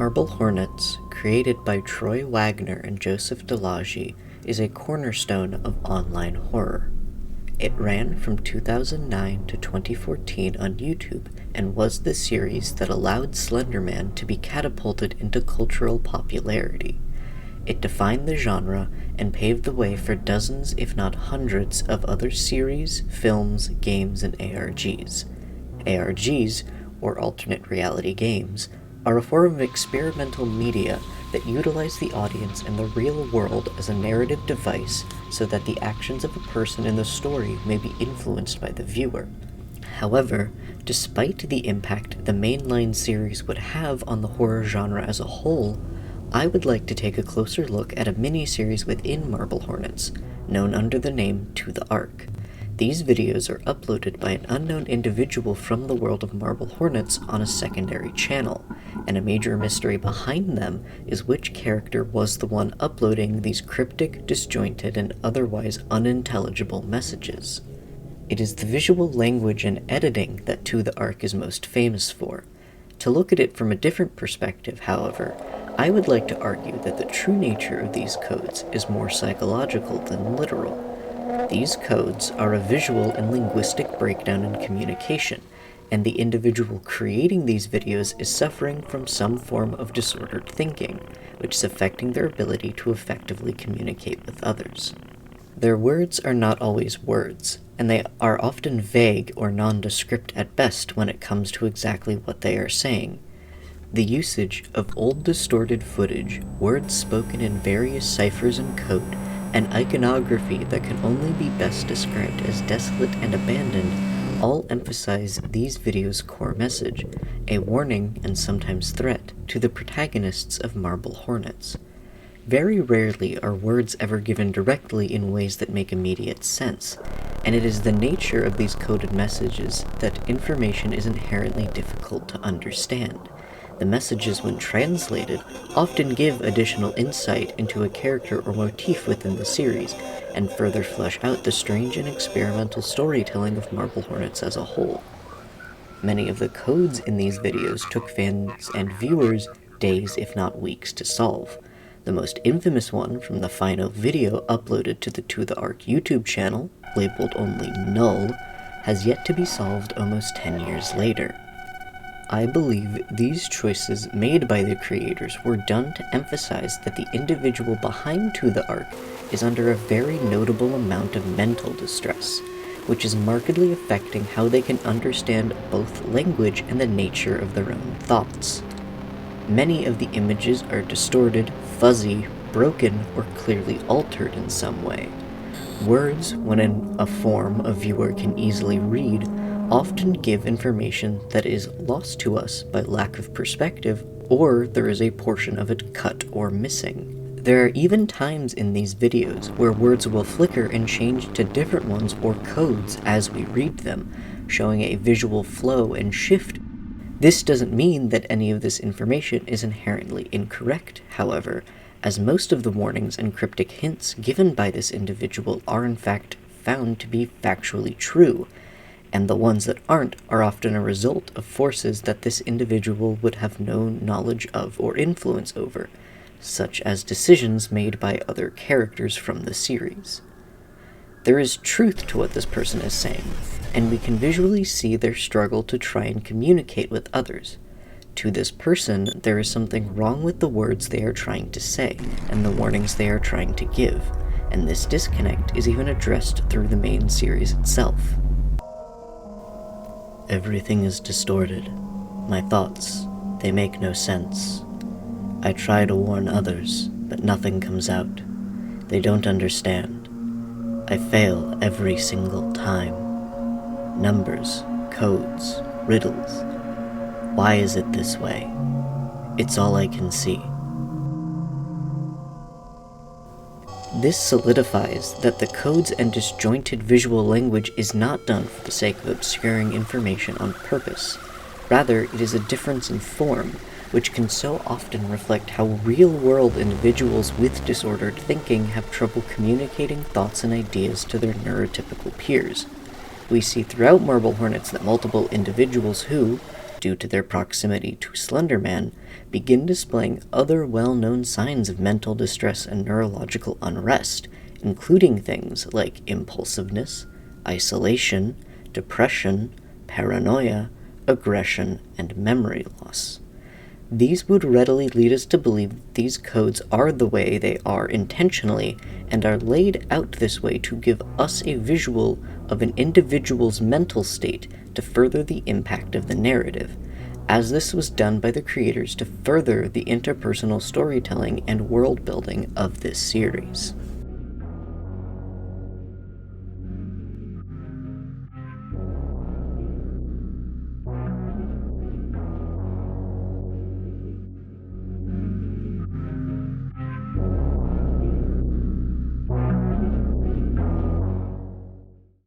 Marble Hornets, created by Troy Wagner and Joseph Delage, is a cornerstone of online horror. It ran from 2009 to 2014 on YouTube and was the series that allowed Slender Man to be catapulted into cultural popularity. It defined the genre and paved the way for dozens, if not hundreds, of other series, films, games, and ARGs. ARGs, or alternate reality games, are a form of experimental media that utilize the audience and the real world as a narrative device so that the actions of a person in the story may be influenced by the viewer. However, despite the impact the mainline series would have on the horror genre as a whole, I would like to take a closer look at a mini-series within Marble Hornets, known under the name ToTheArk. These videos are uploaded by an unknown individual from the world of Marble Hornets on a secondary channel, and a major mystery behind them is which character was the one uploading these cryptic, disjointed, and otherwise unintelligible messages. It is the visual language and editing that ToTheArk is most famous for. To look at it from a different perspective, however, I would like to argue that the true nature of these codes is more psychological than literal. These codes are a visual and linguistic breakdown in communication, and the individual creating these videos is suffering from some form of disordered thinking, which is affecting their ability to effectively communicate with others. Their words are not always words, and they are often vague or nondescript at best when it comes to exactly what they are saying. The usage of old distorted footage, words spoken in various ciphers and code, and iconography that can only be best described as desolate and abandoned all emphasize these videos' core message, a warning and sometimes threat to the protagonists of Marble Hornets. Very rarely are words ever given directly in ways that make immediate sense, and it is the nature of these coded messages that information is inherently difficult to understand. The messages, when translated, often give additional insight into a character or motif within the series, and further flesh out the strange and experimental storytelling of Marble Hornets as a whole. Many of the codes in these videos took fans and viewers days if not weeks to solve. The most infamous one from the final video uploaded to the ToTheArk YouTube channel, labeled only Null, has yet to be solved almost 10 years later. I believe these choices made by the creators were done to emphasize that the individual behind ToTheArk is under a very notable amount of mental distress, which is markedly affecting how they can understand both language and the nature of their own thoughts. Many of the images are distorted, fuzzy, broken, or clearly altered in some way. Words, when in a form a viewer can easily read, often give information that is lost to us by lack of perspective, or there is a portion of it cut or missing. There are even times in these videos where words will flicker and change to different ones or codes as we read them, showing a visual flow and shift. This doesn't mean that any of this information is inherently incorrect, however, as most of the warnings and cryptic hints given by this individual are in fact found to be factually true, and the ones that aren't are often a result of forces that this individual would have no knowledge of or influence over, such as decisions made by other characters from the series. There is truth to what this person is saying, and we can visually see their struggle to try and communicate with others. To this person, there is something wrong with the words they are trying to say, and the warnings they are trying to give, and this disconnect is even addressed through the main series itself. Everything is distorted. My thoughts, they make no sense. I try to warn others, but nothing comes out. They don't understand. I fail every single time. Numbers, codes, riddles. Why is it this way? It's all I can see. This solidifies that the codes and disjointed visual language is not done for the sake of obscuring information on purpose. Rather, it is a difference in form, which can so often reflect how real-world individuals with disordered thinking have trouble communicating thoughts and ideas to their neurotypical peers. We see throughout Marble Hornets that multiple individuals who, due to their proximity to Slender Man, begin displaying other well-known signs of mental distress and neurological unrest, including things like impulsiveness, isolation, depression, paranoia, aggression, and memory loss. These would readily lead us to believe that these codes are the way they are intentionally and are laid out this way to give us a visual of an individual's mental state to further the impact of the narrative, as this was done by the creators to further the interpersonal storytelling and world building of this series.